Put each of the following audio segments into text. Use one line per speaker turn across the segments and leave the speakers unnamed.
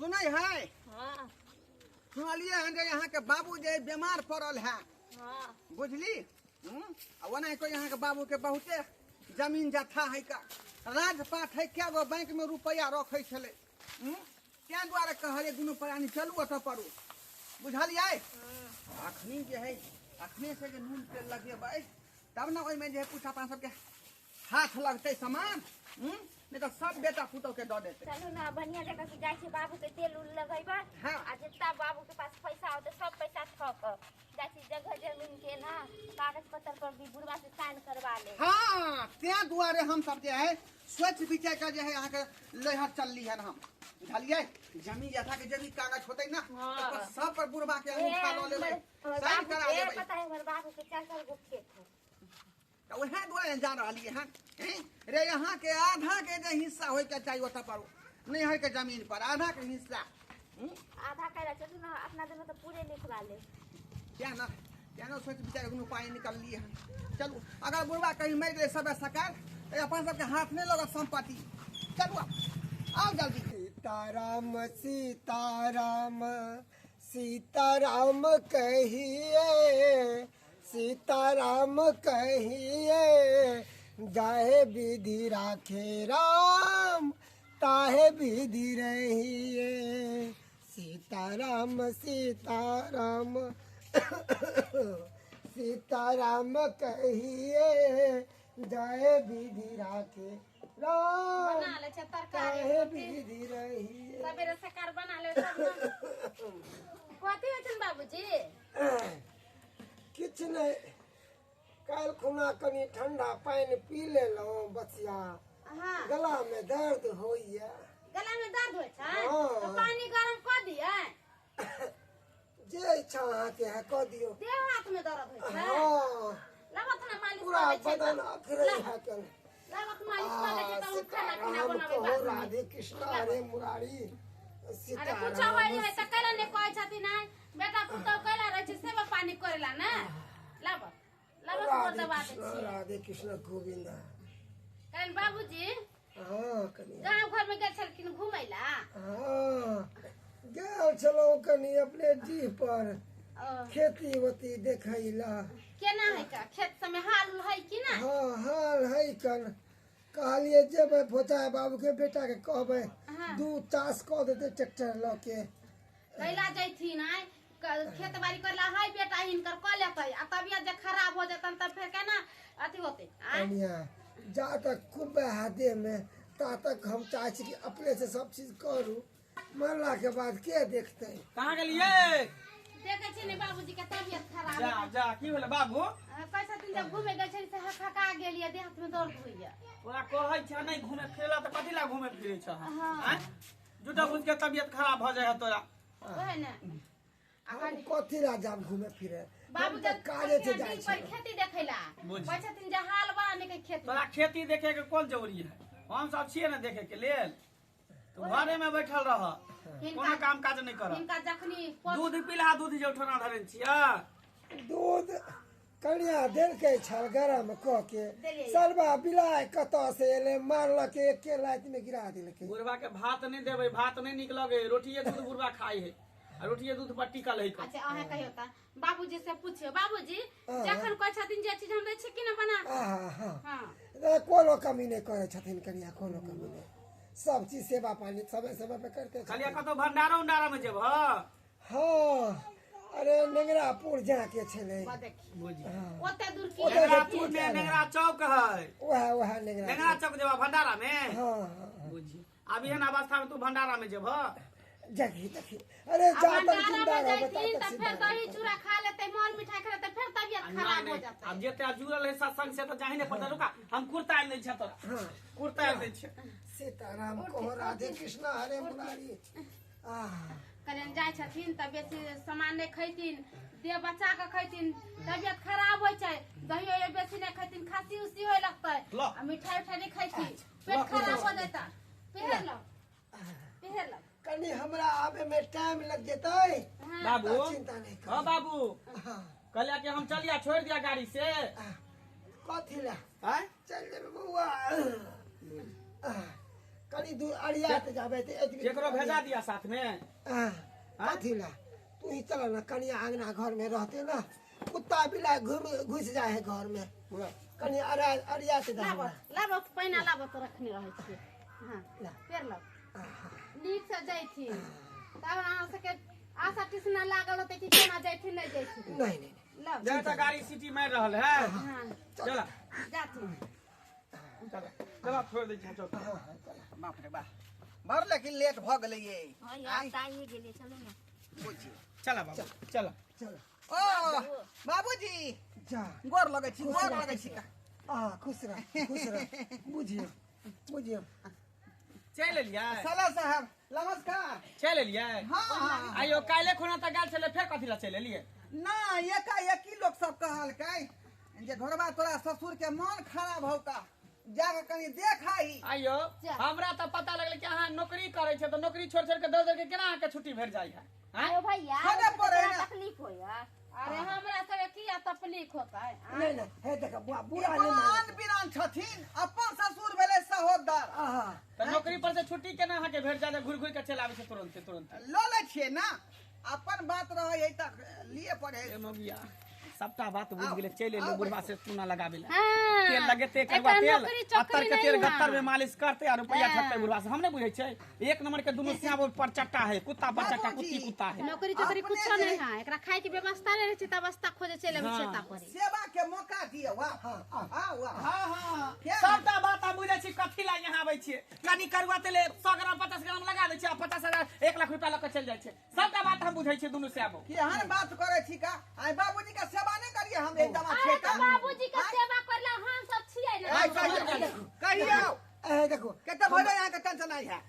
सुनै है
हाँ
सुनलिए हैं जे यहाँ के बाबू जे बीमार पड़ल है
हाँ
बुझली ओना को यहाँ के बाबू के बहुते जमीन जथा है का राजपाट है क्या गो बैंक में रुपया रखे छले त्या द्वारे कहले दुनू प्राणी चलू ओतऽ पड़ू बुझलियै अखनी जे है अखने से जे नून तेल लगेबै तब ना ओइमे जे कुछ अपन सबके हाथ लगते सामान नहीं तो सब बेटा पुतौ के दऽ देते
चलू ना बढ़िया जगह से जाय छी बाबू के तेल उल लगेबा
हाँ।
आ जितना बाबू के पास पैसा होते सब पैसा ठक जाय छी जगह जमीन के ना कागज पत्र पर भी बुढ़वा से साइन करवा ले।
हाँ त्या दुआरे हम सब जे है सोच विचार के जे है यहाँ के लहर चलली है हम बुझलियै जमीन जथा के जमीन कागज होते ना
हाँ।
तो सब पर बुढ़वा के अंगूठा लऽ लेबै साइन करा देबै
पता है हमर बाबू के 4 गो खेत है
तो वह दुआरे जा रही है रे यहाँ के आधा के जे हिस्सा होय के चाहिए ओतऽ पर नहीं है के जमीन पर आधा के हिस्सा
आधा कैला चलू ना अपना दिन में तो पूरे निकला ले
क्या ना सोच विचार कोनो उपाय निकल लिए हैं चलू अगर बुढ़वा कहीं मर गए सब सकार तो अपन सबके हाथ नहीं लगा संपत्ति चलू आओ जल्दी
सीताराम सीताराम सीताराम कहिए सीताराम कहिए जाहे विधि राखे राम ताहे विधि रहिए सीताराम सीताराम सीताराम कहिए जाहे विधि राखे राम
बना ले तरकारी
ताहे विधि रहिए
सबेरे सकार बना ले सब कथी होइ छन बाबूजी
किछ नहीं काल खुना कनी ठंडा पानी पी लेलहुँ बचिया
हां
गला में दर्द होइए
गला में दर्द होइ छै
हाँ।
तो पानी गरम कर दिए
जे इच्छा अहाँके है कह दियौ
देह हाथ में दर्द होइ छै
हाँ
लगत ना मालिश
पूरा
कर ले छै
बदन अखरे है कल
लगत मालिश कर ले छै तो खाना पीना
सीताराम
बनावे
कहो
बाद में।
राधे कृष्ण हरे मुरारी
अरे कुछ
सीताराम
होई है त कैला ने कहै छथिन है बेटा पुतौ कैला रह छै सेवा पानी करेला ना लब लब कर
राधे
दबा दे
कृष्ण
छी
राधे कृष्ण गोविंद
कन बाबूजी
हाँ कनी
गांव घर में गेल छलखिन घुमैला
हाँ गेल छलहुँ कनी अपने जी पर खेती वती देखैला
केना है का खेत सब में हाल उल है कि ना
हाँ हाल है कन कहलिए जेबै भोचा बाबू के बेटा के कहबै
हाँ।
दू चास कऽ देते ट्रैक्टर लऽ के
कैला जैथिन है खेत बाड़ी करला है बेटा हिनकर क लेतै आ तबियत जे खराब हो जतन त फिर केना अथी होतै
कनिया जा तक खूब हाथे में ता तक हम चाहै छी कि अपने से सब चीज करू मरला के बाद के देखते
कहाँ गेलिए
देखे छी ने बाबूजी के तबियत खराब
जा
है
जा की भेलै बाबू
कैसा दिन जब घूमे गए छली से हकहका गेलिए देह हाथ में दर्द होइया
तोरा कहै छै नहीं घूमे फिरेला त कथी ला घूमे फिरे छ
हाँ।
हैं झूठा बुझ के तबियत खराब भ जाय है तोरा
ओहे ने
हम कथी ला जाब घूमे फिरे
बाबू
हम
जब
तऽ काजे से जाइ
पर
छी
खेती देखेला
बुझ।
कहै छथिन जे हाल बड़ा निक खेत
तोरा खेती देखे के कोन जरूरी है हम सब छिए ना देखे के लेल तू घरे में बैठल रह कोनो काम काज नहीं कर
हिनका जखनी
दूध पिला दूध जे उठना धरे छिया
दूध कनिया देलकै छल गरम कऽ के
देलियै।
सरबा बिलाय कतऽ से एलै मारलक एके लाइत में गिरा देलकै
बुढ़वा के भात नहीं देबै भात नहीं निक लगे रोटिए दूध बुढ़वा खाई है आ रोटिए दूध पर टिकल है
अच्छा अहे कहियो त बाबूजी से पूछियो बाबूजी
हाँ।
जखन कहै छथिन जे चीज हम दै छी कि ना बना
हाँ
हां
कोनो कमी नहीं करे छथिन कनिया कोनो कमी नहीं सब चीज सेवा पानी समय समय पे करते
खाली
छथिन।
कतौ भंडारा उंडारा में जेब
हाँ अरे नेंगरापुर जाके छलै
बा देखी
बुझी
हाँ
ओते दूर की
ओते
नेंगरापुर में नेंगरा चौक है
वह
नेंगरा
नेंगरा
चौक जेबा भंडारा में
हाँ हाँ
बुझी अब एहन अवस्था में तू भंडारा में जेब
जगी देखी अरे जा तक
भंडारा
जिंदा
में
रह
जैथिन
बता
त फिर दही चूड़ा खा लेते मॉल मिठाई खा लेते फिर तबियत खराब हो जाता
अब जेते जुड़ल है सत्संग से तो जाहि नहीं पड़ता रुका हम कुर्ता आन दै छ तोरा
हाँ
कुर्ता आन दै छ
सीताराम कहो राधे कृष्ण हरे मुरारी
करें जाय छथिन त बेसी सामान नहीं खैतिन दे बच्चा के खैतिन तबियत खराब होय छै दही बेसी नहीं खैतिन खांसी उसी होय लगतै
लो।
आ मिठाई उठाई नहीं खैतिन
लो,
पेट खराब
लो।
हो जाता पहर लो पहर लो
कनी हमरा आवे में टाइम लग जेतै
हाँ।
बाबू
चिंता नहीं कर
हां बाबू
हाँ
कहलिया कि हम चलिया छोड़ दिया गाड़ी से
कथी ला
हैं
चल जेबै बौआ कनी दूर अड़िया ते जाबे ते
केकरो भेजा दिया साथ में।
कथी ला तू ही चल ना कनी आंगना घर में रहते ना कुत्ता बिलाई घुस जाए है घर में कनी अड़िया ते
लाबो
जाबे
लाबो पैना लाबो तो रखने रहै छी। हां फेर लो नीक से जाइ छी तब अहाँ सबके आशा टिसना लागल होते कि केना जाइ छी नहीं जाइ छी।
नहीं
लो
जा त गाड़ी सिटी मार रहल है।
हां
चला
जाती
चला चला छोड़ दे चल।
बाप रे बाप बड़ लेकिन लेट भ गेलै ये।
हां यार ताई गेले चलो ना
बुझी
चला बाबू चला।
चल
ओ बाबूजी
जा
गोर लगै छी गोर लगै छी का
खुश रह बुझियो
चल लिया
साला साहब नमस्कार।
चल लिया।
हाँ
आइयो काले खुना त गाल चले फिर कथि ला चल लिए।
ना एकाएकी लोग सब कहलकै जे घरबा तोरा ससुर के मन खराब हौ का जाके कनी देखाई।
आइयो हमरा त पता लगल कि अहाँ नौकरी करे छे तो नौकरी छोड़ छोड़ के दौड़ दौड़ के केना अहाँ के छुट्टी भेट जाई है।
आयो भैया
खाने पड़े ना।
तकलीफ होया अरे हमरा सब किया तकलीफ होता है।
नहीं हे देख बुरा
एगो
नहीं
आन बिरान छथिन अपन ससुर भेले सहोदर
तो नौकरी पर से छुट्टी केना अहाँ के भेट जाए घुर घुर के चल आवे छे तुरंत तुरंत।
लो ले छिए ना अपन बात रहे तक लिए पड़े।
ए मगिया सबटा बात बुझ गेले चल ले बुढ़वा से चूना लगाबे ला
हां
तेल लगेते करवा तेल अत्तर के तेल गत्तर में मालिश करते और रुपया ठकते बुढ़वा से। हम नहीं बुझे छे एक नंबर के दोनों सियाब पर चट्टा है कुत्ता पर चट्टा कुत्ती कुत्ता है।
नौकरी चोकरी कुछ नहीं है एकरा खाए के व्यवस्था नहीं रहै छै त अवस्था खोजे चले आबै छता पर
सेवा के मौका दिए वाह हां वाह
हां हां सबटा बात हम बुझे छी कथि ला यहाँ आबै छिए कनी करवा तेले 100 ग्राम 50 ग्राम लगा दे छी 50,000 1 लाख रुपया लक चल जाय छै। सबटा बात हम बुझे छी दोनों से आबो
केहन बात करे छी का आई बाबूजी का सेवा नहीं करिए हम एकदम अच्छे का
बाबूजी के सेवा करला हम सब छियै ना।
कहियो
देखो
कते भलो यहाँ के टेंशन आई है।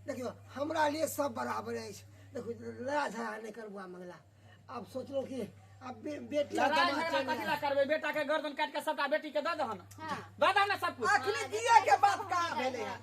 देखियो हमरा लिए सब बराबर है। देखो लड़ा झगड़ा नहीं करबुआ मंगला अब सोच लो कि अब बेटी
लड़ाई झगड़ा कथि ला करबे बेटा के गर्दन काट के सबटा बेटी के द दहन द दहन सब कुछ।
अखनी दिए के बात का भेले है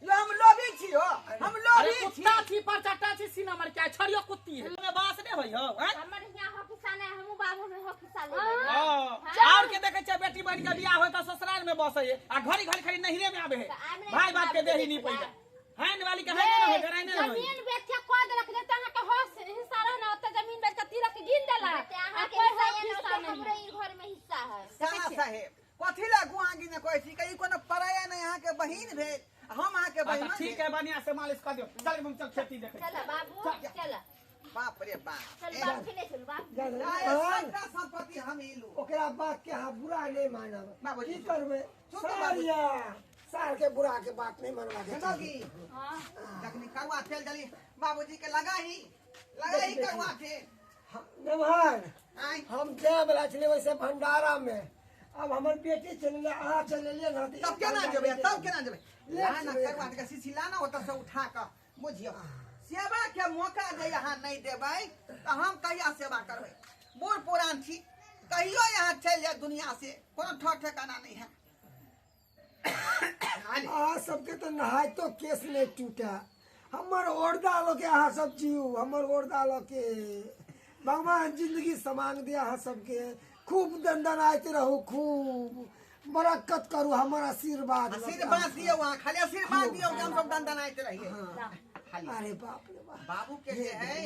हम लोभी छियो हम लोभी छी।
कुत्ता छी पर चट्टा छी सीना मर के छड़ियो कुत्ती है में बास नहीं होय हो
हमर यहाँ हो किसाने हमहु बाबू में हो किसाने
और के देखे छै बेटी बन के बियाह होय त ससुराल में बसै है आ घड़ी घड़ी खड़ी नहिरे में आबे है भाई बाप के देही नहीं पइला हैन वाली के हैन ना हो गराई नहीं होय
जमीन बेच के कोद रख देता है के होश हिस्सा रहना ओते जमीन बेच के तिरक गिन देला आ कोई हिस्सा नहीं हमरे ई घर में हिस्सा है।
साला साहेब कथि ला गुआगी ने कहै छी कई कोनो पराया नहीं यहाँ के बहिन भेल हम अहाँ के बहिन
ठीक है बढ़िया से मालिश कर दियो चल हम चल खेती देखे
चल बाबू चल
बाप रे बाप
चल बाबू खेले चल बाबू
सारा संपत्ति हम इलू
ओकरा बात के हाँ बुरा नहीं मानब
बाबूजी
की करबे
सुन बाबूजी।
साल के बुरा के बात नहीं मनवा के
देखोगी
हां
जखनी करवा तेल जली बाबूजी के लगाही करवा तेल
नमहर
आई
हम जाए वाला छले वैसे भंडारा में अब हमर बेटी चले अहाँ चले ना
तब केना जेबै लाना करवा के सीसी लाना ओत से उठा के बुझियो सेवा के मौका जे यहाँ नहीं देबै त हम कहिया सेवा करबै। बूढ़ पुरान छी कहियो यहाँ चल जाए दुनिया से कोनो ठौ ठिकाना नहीं है।
अहाँ सबके तो नहाय तो केस नहीं टूटा हमर ओरदा लो के अहाँ सब जियो हमर ओरदा लो के भगवान जिंदगी समान दिया अहाँ सबके खूब दंदनाते रहो खूब बरकत करू हमारा आशीर्वाद
दियो वहाँ खाली आशीर्वाद दियो हम सब दंदनाते रहिए।
अरे बाप रे बाप
बाबू के जे है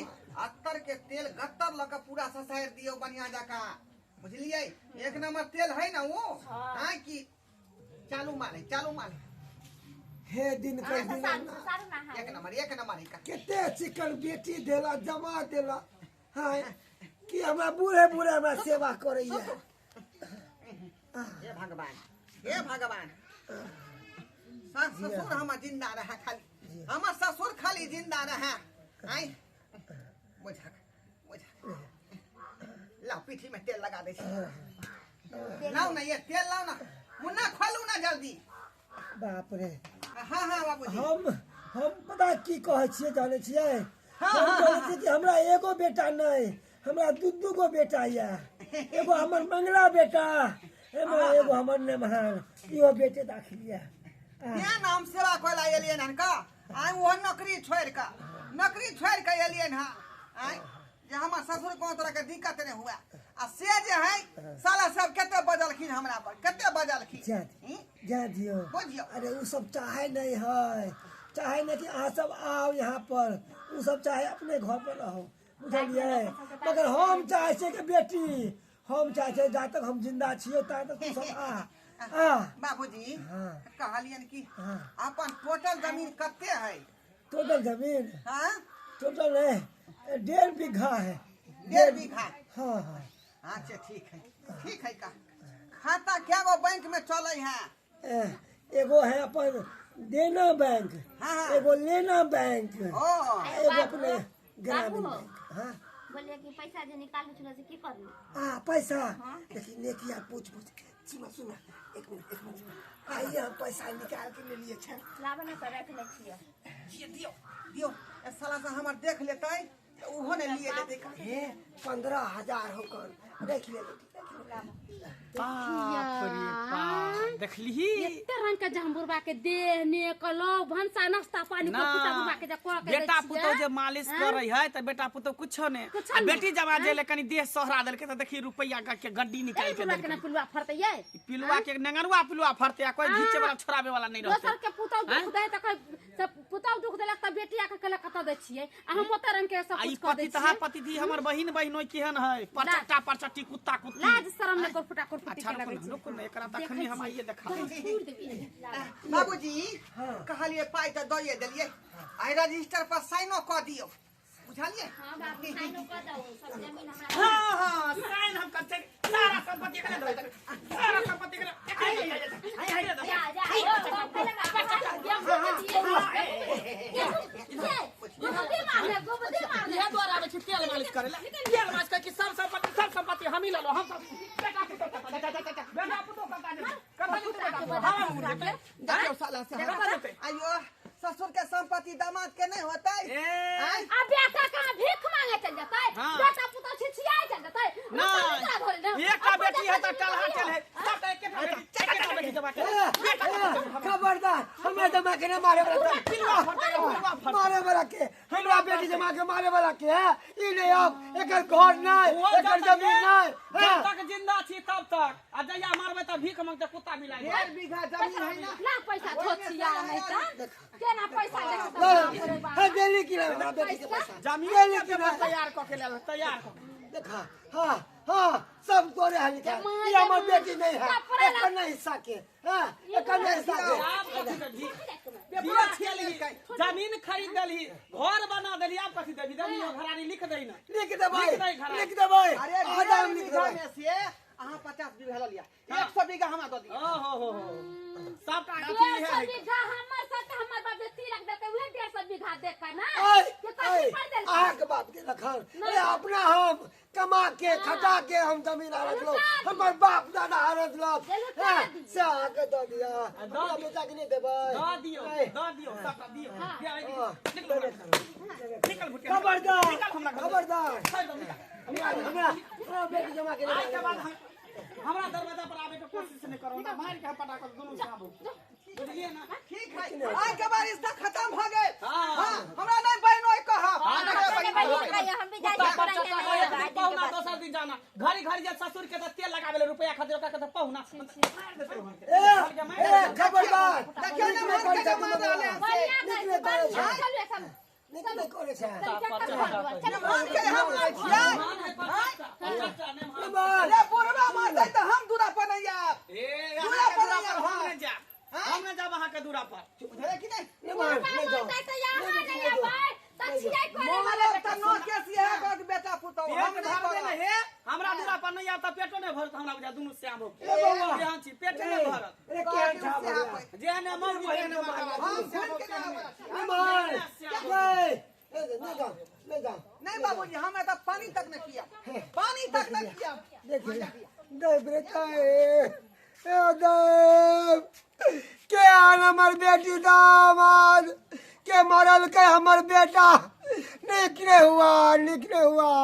अत्तर के तेल गत्तर लगा पूरा ससायर दियो बढ़िया जका बुझलिए एक नंबर तेल है ना वो हां की चालू मारे
हे दिन कर दिन
एक नंबर का
केते चिकन बेटी देला जमा देला हाँ कि हमरा बूढ़े हमरा सेवा करैया
हे भगवान ससुर हम जिंदा रहा खाली हम ससुर खाली जिंदा रहा आई बुझा लाओ पीठी में तेल लगा दे लाओ ना ये तेल लाओ ना मुन्ना खोलू ना जल्दी।
बाप रे
हाँ बाबूजी
हम पता की कहै छियै जानै छियै हम कहै छियै कि हमरा एगो बेटा नहीं हमरा दू गो बेटा या एगो हमर मंगला बेटा एगो हमर नेमहान इहो बेटे दाखिलिया
क्या नाम सेवा कोला एलियन हन का आई वो नौकरी छोड़ के एलियन हां आई जे हमर ससुर को तरह के दिक्कत नहीं हुआ आ से जे है साला सब केते बजलखिन हमरा पर केते बजलखिन
जा दियो
बुझियो
अरे उ सब चाहे नहीं है चाहे नहीं कि अहाँ सब आओ यहाँ पर, उ सब चाहे अपने घर पर रहो, बुझलिए। मगर हम चाहे छे कि बेटी, हम चाहे छे जा तक हम जिंदा छियो ता तक तू सब आ।
बाबूजी
हाँ।
कहलियन कि
हाँ।
अपन टोटल जमीन कते है?
टोटल जमीन
हाँ
टोटल है 1.5 बीघा है।
1.5 बीघा।
हाँ हाँ।
अच्छा ठीक है का खाता क्या गो बैंक में चले हैं?
एगो है अपन देना बैंक,
हाँ।
एगो लेना बैंक,
ओ
एगो अपने ग्रामीण
बाबू।
बैंक। हाँ
बोलिए कि पैसा जे निकाल छुला से की करली?
पैसा लेकिन देखिए यार पूछ सुना एक मिनट आइए हम पैसा निकाल के ले लिए छे।
लाबे से रख ले छिए।
ये दियो ए साला से हमर देख लेतै तो उहो ने लिए लेतै का।
हे 15,000 होकर देख ले
बाप रे बाप देखली
एते रंग के जहमुरबा के देहने कलो भंसा नाश्ता पानी
ना
को पुता बुरबा के जे कोड़ के
बेटा पुतो जे मालिश करे है त बेटा पुतो कुछो ने
कुछो
आ
ने।
बेटी जब आ जेले कनी देह सहरा देलके त देखी रुपया के गड्डी निकाल के
पुलवा के
देलके
ना पुलवा फरते ये
पिलुआ के नंगरुआ पिलुआ फरते आ कोई घीचे वाला छोड़ावे वाला नहीं रहते
दोसर के पुतौ दुख दे त पुतौ दुख देलक त बेटी आके कले कत दे छिए आ हम ओते रंग के सब
आई
कुछ कर दे
पति तहा
छिए।
पति दी हमर बहिन बहिनोई केहन है परचट्टा परचट्टी कुत्ता कुत्ती
लाज शरम ने फुटा फुटी
अच्छा
के लगे
रुको न एकरा तखनी हम आइए देखा
बाबूजी कहलिए पाई तो दइए देलिए आई रजिस्टर पर साइनो क दियो बुझलिए।
हां बाबू साइनो कर दो सब जमीन हमरा
हां साइन हम करते सारा संपत्ति के दे सारा संपत्ति के
जा जा ओ पहले गोबदी मारने
ये द्वारा आवे छी तेल मालिश करे ला तेल मालिश के सब संपत्ति हम ही ले लो हम सब बेटा पुतो बेटा पुतो
देखियो साला से आइयो ससुर के संपत्ति दामाद के नहीं होता है।
अब बेटा का भीख मांगे चल जाता है
हाँ।
बेटा पुतो छिछिया चल जाता है
ना एक का बेटी है तो टलहा चल है सब एक बेटी जमा के
खबरदार हमें जमा के ना मारे वाला
पिलवा फटे
मारे वाला के हमरा बेटी जमा के मारे वाला के ई नहीं अब एकर घर नहीं एकर जमीन नहीं।
जब तक जिंदा छी तब तक आ जया मारबे त भीख मांगते कुत्ता मिलाई
1.5 बीघा जमीन है ना।
लाख पैसा छोछिया नहीं त केना पैसा देख
है दिल्ली की हमरा बेटी के पैसा
जमीन के तैयार क के ले तैयार क
देखा। हाँ हाँ सब तोरे हाल का ये हमर बेटी नहीं है एकर नहीं हिस्सा के। हां एकर नहीं हिस्सा के
आप कथि देबी बिया छेली जमीन खरीद देली घर बना देली आप कथि देबी जमीन घरानी लिख देई ना
लिख दे भाई लिख दे भाई
अरे
आदाम लिख दे
में से अहाँ 50 बीघा लिया 100 बीघा हमरा दो दिया।
हो सबटा अथी
150
है
बीघा हमर सट हमर बाप जे तिलक देते उहे 150 बीघा देख ना के कथि
ओए
पर देल
आहा के बाप के रखल अरे अपना हम कमा के खटा के हम जमीन आरत लो हमर बाप दादा आरत लो से आके दो दिया अपना बेटा के नहीं देबै
दो दियो सबटा दियो निकल भुटिया
खबरदार खबरदार हमरा बेटी जमा के
आज के बाद हमरा दरवाजा पर आवे के कोशिश नहीं करो ना मार के पटा कर दोनों साहब बुझलिए ना
ठीक है आज के बाद रिश्ता खत्म हो गए।
हां
हां हमरा नहीं बहनो कहा
हम भी जाई
पहुना दोसर दिन जाना घड़ी घड़ी जे ससुर के त तेल लगावे रुपया खातिर ओकरा के त पहुना मार देते
ए खबरदार
देखियो ना मार के जमा डाले
निकले करे छै निकले करे छै
मार के हम नहीं छिया।
मार
अरे बुरबा मार दे तो हम दूरा पर नहीं आ
ए
दूरा पर नहीं आ
हम न जा हम न जा वहां के दूरा पर
है कि नहीं।
मार ले जाओ
मोहल्ले त नो केस है गद बेटा पुतो हम
पेट
नहीं
भरबे
करब।
न हे हमरा दूरा पर नहीं आ त पेटो नहीं भरत हमरा बुझा दुनु श्याम हो
ए बौआ।
यहाँ छी पेट नहीं भरत
अरे केहन छा बोला
जेने मौज जेने
हम
मार
सुन के ना आवा।
मार ले जाओ ले जाओ
नहीं बाबूजी हमें तो पानी तक नहीं पिया पानी तक नहीं पिया।
देखिए दे बेटा ए देव के आन हमर बेटी दामाद के मरल के हमर बेटा निकले हुआ